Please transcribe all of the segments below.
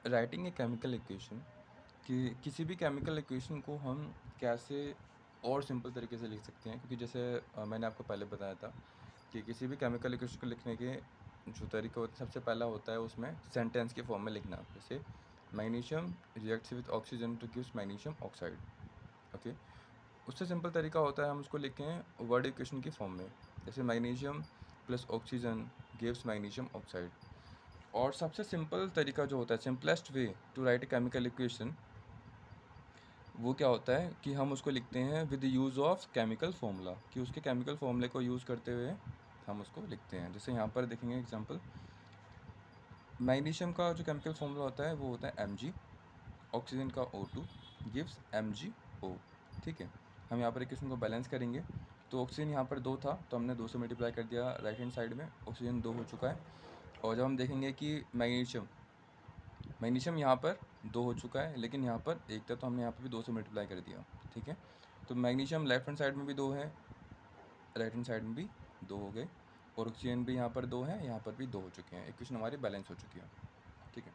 Writing a chemical equation कि किसी भी केमिकल इक्वेशन को हम कैसे और सिंपल तरीके से लिख सकते हैं, क्योंकि जैसे मैंने आपको पहले बताया था कि किसी भी केमिकल इक्वेशन को लिखने के जो तरीका होता है, सबसे पहला होता है उसमें सेंटेंस के फॉर्म में लिखना। जैसे magnesium reacts with oxygen two gives magnesium oxide. Okay, उससे सिंपल तरीका होता है हम उसको लिखें वर्ड इक्वेशन की फॉर्म में, जैसे magnesium plus oxygen gives magnesium oxide. और सबसे सिंपल तरीका जो होता है, simplest way to write a chemical equation, वो क्या होता है कि हम उसको लिखते हैं with the use of chemical formula, कि उसके केमिकल फार्मूले को यूज़ करते हुए हम उसको लिखते हैं। जैसे यहाँ पर देखेंगे एग्जांपल, मैग्नीशियम का जो केमिकल फार्मूला होता है वो होता है Mg, ऑक्सीजन का O2 गिव्स MgO। ठीक है, हम यहाँ पर इक्वेशन को बैलेंस करेंगे तो ऑक्सीजन यहाँ पर 2 था तो हमने 2 से मल्टीप्लाई कर दिया राइट हैंड साइड में, ऑक्सीजन 2 हो चुका है। और जब हम देखेंगे कि मैग्नीशियम यहाँ पर 2 हो चुका है, लेकिन यहाँ पर 1 था तो हमने यहाँ पर भी 2 से मल्टीप्लाई कर दिया। ठीक है, तो मैग्नीशियम लेफ्ट हैंड साइड में भी 2 है, राइट हैंड साइड में भी 2 हो गए, और ऑक्सीजन भी यहाँ पर 2 है, यहाँ पर भी 2 हो चुके हैं। इक्वेशन हमारी बैलेंस हो चुकी है। ठीक है,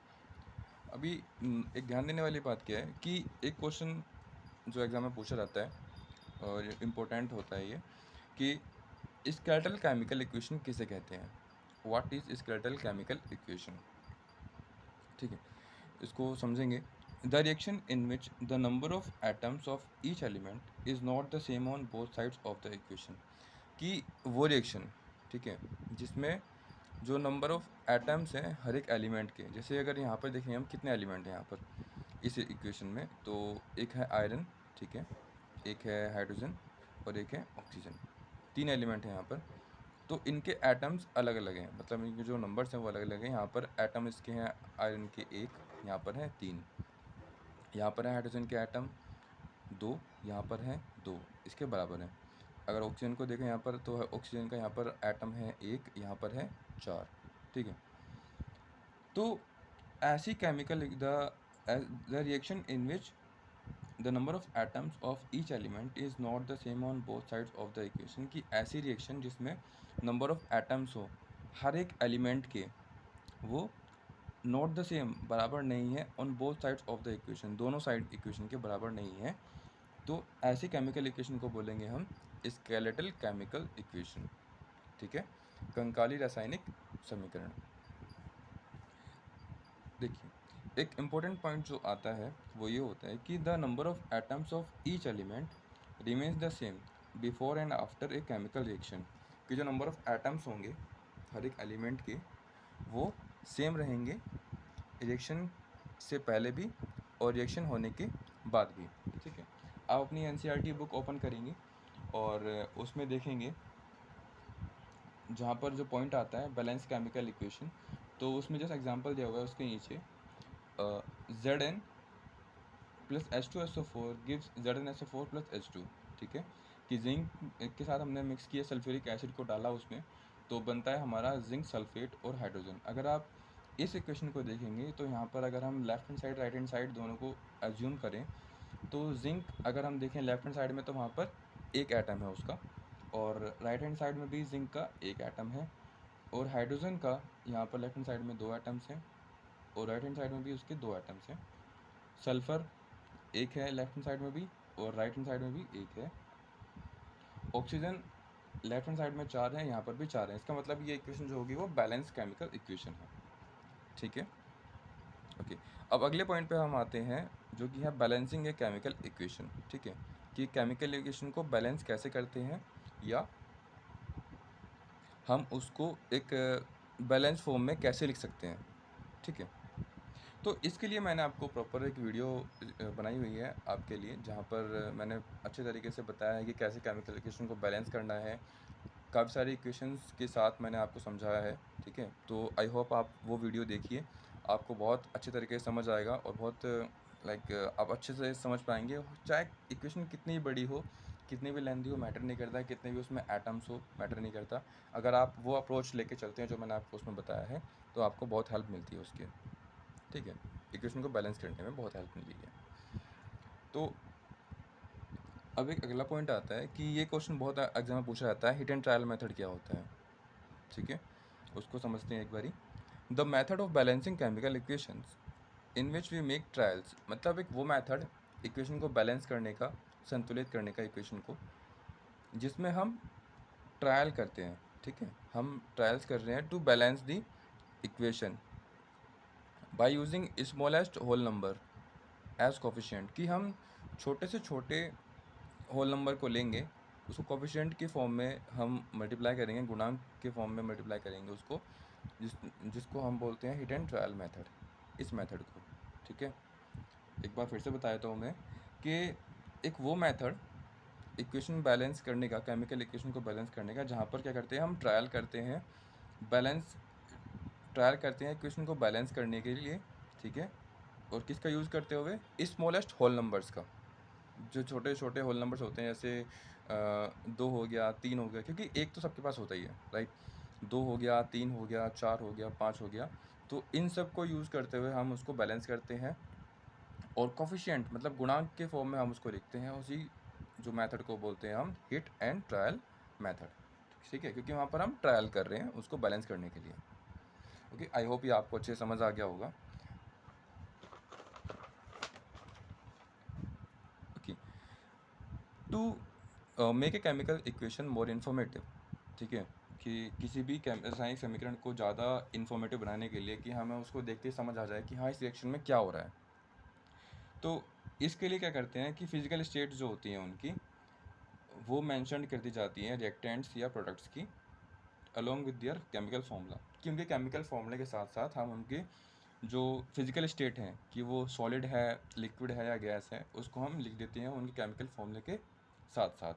अभी एक ध्यान देने वाली बात क्या है कि एक क्वेश्चन जो एग्ज़ाम में पूछा जाता है और इम्पोर्टेंट होता है ये, कि स्केलेटल केमिकल इक्वेशन किसे कहते हैं, what is skeletal chemical equation. ठीक है, इसको समझेंगे। The reaction in which the number of atoms of each element is not the same on both sides of the equation, कि वो रिएक्शन, ठीक है, जिसमें जो नंबर ऑफ एटम्स हैं हर एक एलिमेंट के, जैसे अगर यहाँ पर देखें हम कितने एलिमेंट हैं यहाँ पर इस इक्वेशन में, तो एक है आयरन, ठीक है, एक है हाइड्रोजन और एक है ऑक्सीजन, 3 एलिमेंट हैं यहाँ पर। तो इनके एटम्स अलग अलग हैं, मतलब इनके जो नंबर्स हैं वो अलग अलग हैं। यहाँ पर एटम इसके हैं आयरन के 1, यहाँ पर है 3, यहाँ पर है हाइड्रोजन के एटम 2, यहाँ पर है 2, इसके बराबर है। अगर ऑक्सीजन को देखें यहाँ पर, तो ऑक्सीजन का यहाँ पर एटम है 1, यहाँ पर है 4। ठीक है, तो ऐसी chemical the reaction in which the number of atoms of each element is not the same on both sides of the equation, की ऐसी रिएक्शन जिसमें नंबर ऑफ एटम्स हो हर एक एलिमेंट के, वो नॉट द सेम बराबर नहीं है on both sides of the equation, दोनों साइड इक्वेशन के बराबर नहीं है, तो ऐसी केमिकल इक्वेशन को बोलेंगे हम स्केलेटल केमिकल इक्वेशन। ठीक है, कंकाली रासायनिक समीकरण। देखिए, एक इम्पोर्टेंट पॉइंट जो आता है वो ये होता है कि the number of atoms of each element remains the same before and after a chemical reaction, कि जो नंबर ऑफ एटम्स होंगे हर एक एलिमेंट के वो सेम रहेंगे रिएक्शन से पहले भी और रिएक्शन होने के बाद भी। ठीक है, आप अपनी एनसीईआरटी बुक ओपन करेंगे और उसमें देखेंगे जहाँ पर जो पॉइंट आता है बैलेंस केमिकल इक्वेशन, तो उसमें जैसा एग्जांपल दिया हुआ है उसके नीचे Zn plus H2SO4 gives ZnSO4 plus H2। ठीक है, कि जिंक के साथ हमने मिक्स किया, सल्फ्यूरिक एसिड को डाला उसमें, तो बनता है हमारा जिंक सल्फेट और हाइड्रोजन। अगर आप इस इक्वेशन को देखेंगे तो यहाँ पर अगर हम left hand side right hand side दोनों को एज्यूम करें, तो जिंक अगर हम देखें लेफ्ट हैंड साइड में तो वहाँ पर एक एटम है उसका, और राइट हैंड साइड में भी जिंक का एक एटम है, और हाइड्रोजन का यहाँ पर लेफ्ट हैंड साइड में 2 एटम्स हैं और राइट हैंड साइड में भी उसके 2 एटम्स हैं। सल्फ़र एक है लेफ्ट हैंड साइड में भी और राइट हैंड साइड में भी एक है। ऑक्सीजन लेफ्ट हैंड साइड में 4 है, यहाँ पर भी 4 है। इसका मतलब ये इक्वेशन जो होगी वो बैलेंस केमिकल इक्वेशन है। ठीक है, ओके, अब अगले पॉइंट पे हम आते हैं जो कि है बैलेंसिंग ए केमिकल इक्वेशन। ठीक है, कि केमिकल इक्वेशन को बैलेंस कैसे करते हैं या हम उसको एक बैलेंस फॉर्म में कैसे लिख सकते हैं। ठीक है, तो इसके लिए मैंने आपको प्रॉपर एक वीडियो बनाई हुई है आपके लिए, जहाँ पर मैंने अच्छे तरीके से बताया है कि कैसे केमिकल इक्वेशन को बैलेंस करना है। काफ़ी सारी इक्वेशंस के साथ मैंने आपको समझाया है। ठीक है, तो आई होप आप वो वीडियो देखिए, आपको बहुत अच्छे तरीके से समझ आएगा और बहुत लाइक आप अच्छे से समझ पाएंगे। चाहे इक्वेशन कितनी बड़ी हो, कितनी भी लेंथी हो, मैटर नहीं करता, कितने भी उसमें एटम्स हो, मैटर नहीं करता। अगर आप वो अप्रोच लेके चलते हैं जो मैंने आपको उसमें बताया है, तो आपको बहुत हेल्प मिलती है उसकी। ठीक है, इक्वेशन को बैलेंस करने में बहुत हेल्प मिली है। तो अब एक अगला पॉइंट आता है कि ये क्वेश्चन बहुत एग्जाम में पूछा जाता है, हिट एंड ट्रायल मेथड क्या होता है। ठीक है, उसको समझते हैं एक बारी। The method of balancing chemical equations in which we make trials, मतलब एक वो मेथड इक्वेशन को बैलेंस करने का, संतुलित करने का इक्वेशन को, जिसमें हम ट्रायल करते हैं। ठीक है, हम ट्रायल्स कर रहे हैं to balance the equation by using smallest whole number as coefficient, कि हम छोटे से छोटे होल नंबर को लेंगे, उसको कोफिशिएंट के फॉर्म में हम मल्टीप्लाई करेंगे, गुणांक के फॉर्म में मल्टीप्लाई करेंगे उसको, जिसको हम बोलते हैं हिट एंड ट्रायल मेथड, इस मेथड को। ठीक है, एक बार फिर से बता देता हूँ मैं कि एक वो मेथड इक्वेशन बैलेंस करने का, केमिकल इक्वेशन को बैलेंस करने का, जहाँ पर क्या करते हैं हम ट्रायल करते हैं, बैलेंस ट्रायल करते हैं इक्वेशन को बैलेंस करने के लिए। ठीक है, और किसका यूज़ करते हुए, स्मॉलेस्ट होल नंबर्स का, जो छोटे छोटे होल नंबर्स होते हैं, जैसे 2 हो गया, 3 हो गया, क्योंकि एक तो सबके पास होता ही है, राइट। 2 हो गया, 3 हो गया, 4 हो गया, 5 हो गया, तो इन सब को यूज़ करते हुए हम उसको बैलेंस करते हैं, और कोफिशिएंट मतलब गुणांक के फॉर्म में हम उसको लिखते हैं। उसी जो मेथड को बोलते हैं हम हिट एंड ट्रायल मेथड। ठीक है, क्योंकि वहाँ पर हम ट्रायल कर रहे हैं उसको बैलेंस करने के लिए। ओके, आई होप ये आपको अच्छे समझ आ गया होगा। Okay, to make a chemical equation more informative, ठीक है, कि किसी भी रासायनिक समीकरण को ज़्यादा इन्फॉर्मेटिव बनाने के लिए, कि हमें उसको देखते ही समझ आ जाए कि हाँ इस रिएक्शन में क्या हो रहा है, तो इसके लिए क्या करते हैं कि फिजिकल स्टेट जो होती हैं उनकी, वो मेंशन कर दी जाती हैं रिएक्टेंट्स या प्रोडक्ट्स की, along with their chemical formula, कि उनके केमिकल फार्मूले के साथ साथ हम उनके जो फिजिकल स्टेट हैं, कि वो सॉलिड है, लिक्विड है या गैस है, उसको हम लिख देते हैं उनके केमिकल फार्मूले के साथ साथ,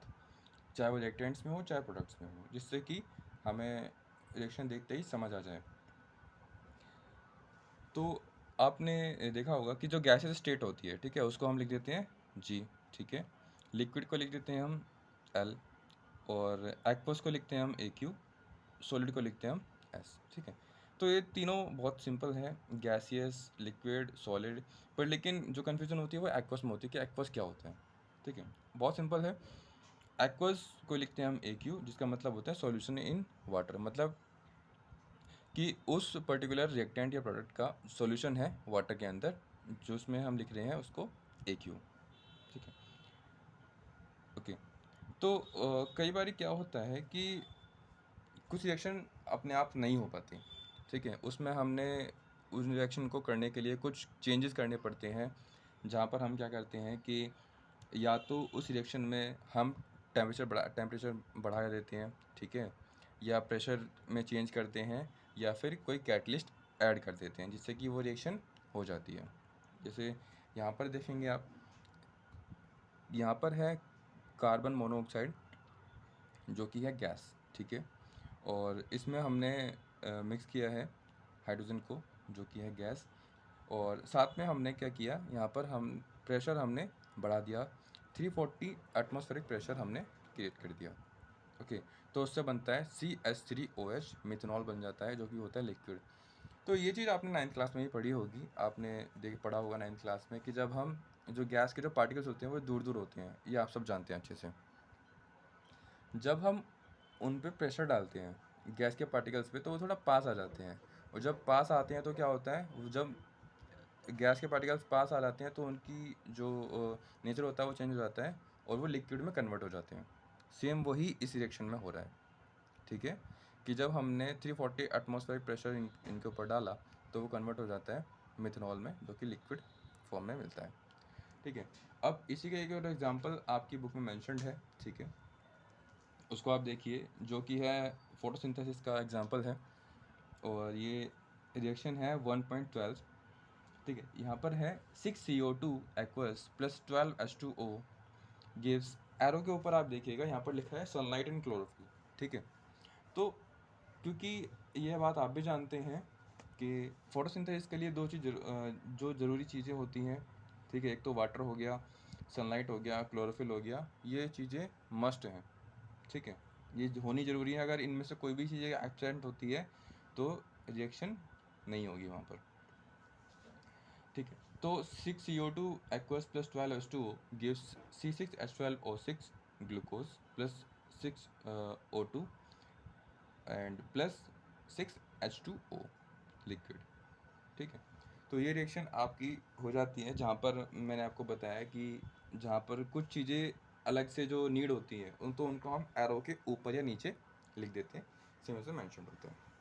चाहे वो रिएक्टेंट्स में हो चाहे प्रोडक्ट्स में हो, जिससे कि हमें रिएक्शन देखते ही समझ आ जाए। तो आपने देखा होगा कि जो गैसेस स्टेट होती है, ठीक है, उसको हम लिख देते हैं जी। ठीक है, लिक्विड को लिख देते हैं हम एल, और एक्वस को लिखते हैं हम ए क्यू, सॉलिड को लिखते हैं हम एस। ठीक है, तो ये तीनों बहुत सिंपल है, गैसियस, लिक्विड, सॉलिड, पर लेकिन जो कन्फ्यूजन होती है वो एक्वस में होती है कि एक्वस क्या होता है। ठीक है, बहुत सिंपल है, एक्वस को लिखते हैं हम ए क्यू, जिसका मतलब होता है सॉल्यूशन इन वाटर, मतलब कि उस पर्टिकुलर रिएक्टेंट या प्रोडक्ट का सॉल्यूशन है वाटर के अंदर, जो उसमें हम लिख रहे हैं उसको ए क्यू। ठीक है, ओके, तो कई बार क्या होता है कि कुछ रिएक्शन अपने आप नहीं हो पाती। ठीक है, उसमें हमने उस रिएक्शन को करने के लिए कुछ चेंजेस करने पड़ते हैं, जहाँ पर हम क्या करते हैं कि या तो उस रिएक्शन में हम टेम्परेचर बढ़ा देते हैं, ठीक है, या प्रेशर में चेंज करते हैं, या फिर कोई कैटलिस्ट ऐड कर देते हैं, जिससे कि वो रिएक्शन हो जाती है। जैसे यहाँ पर देखेंगे आप, यहाँ पर है कार्बन मोनोऑक्साइड, जो कि है गैस। ठीक है, और इसमें हमने मिक्स किया है हाइड्रोजन को, जो कि है गैस, और साथ में हमने क्या किया, यहाँ पर हम प्रेशर हमने बढ़ा दिया, 340 एटमॉस्फेरिक प्रेशर हमने क्रिएट कर दिया। ओके, तो उससे बनता है CH3OH, मिथेनॉल बन जाता है, जो कि होता है लिक्विड। तो ये चीज़ आपने 9th क्लास में ही पढ़ी होगी, आपने पढ़ा होगा 9th क्लास में, कि जब हम जो गैस के जो पार्टिकल्स होते हैं वो दूर दूर होते हैं, ये आप सब जानते हैं अच्छे से। जब हम उन पे प्रेशर डालते हैं गैस के पार्टिकल्स पे, तो वो थोड़ा पास आ जाते हैं, और जब पास आते हैं तो क्या होता है, जब गैस के पार्टिकल्स पास आ जाते हैं तो उनकी जो नेचर होता है वो चेंज हो जाता है, और वो लिक्विड में कन्वर्ट हो जाते हैं। सेम वही इस रिएक्शन में हो रहा है। ठीक है, कि जब हमने 340 एटमॉस्फेरिक प्रेशर इनके ऊपर डाला, तो वो कन्वर्ट हो जाता है मिथेनॉल में, जो कि लिक्विड फॉर्म में मिलता है। ठीक है, अब इसी का एक और एग्जांपल आपकी बुक में मेंशन्ड है। ठीक है, उसको आप देखिए, जो कि है फोटोसिंथेसिस का एग्जांपल है, और ये रिएक्शन है 1.12। ठीक है, यहाँ पर है 6CO2 aqueous plus 12H2O gives, arrow के ऊपर आप देखिएगा यहाँ पर लिखा है सनलाइट एंड क्लोरोफिल। ठीक है, तो क्योंकि यह बात आप भी जानते हैं कि फोटोसिंथेसिस के लिए दो चीज़ जो ज़रूरी चीज़ें होती हैं, ठीक है, एक तो वाटर हो गया, सनलाइट हो गया, क्लोरोफिल हो गया, ये चीज़ें मस्ट हैं। ठीक है, ये होनी ज़रूरी है, अगर इनमें से कोई भी चीज़ एब्सेंट होती है तो रिएक्शन नहीं होगी वहाँ पर। ठीक है, तो 6CO2 aqueous plus 12H2O gives C6H12O6 glucose plus 6O2 and plus 6H2O liquid. ठीक है, तो ये रिएक्शन आपकी हो जाती है जहाँ पर मैंने आपको बताया कि जहाँ पर कुछ चीज़ें अलग से जो नीड होती है उनको हम एरो के ऊपर या नीचे लिख देते हैं, इसी में से मेंशन होता है।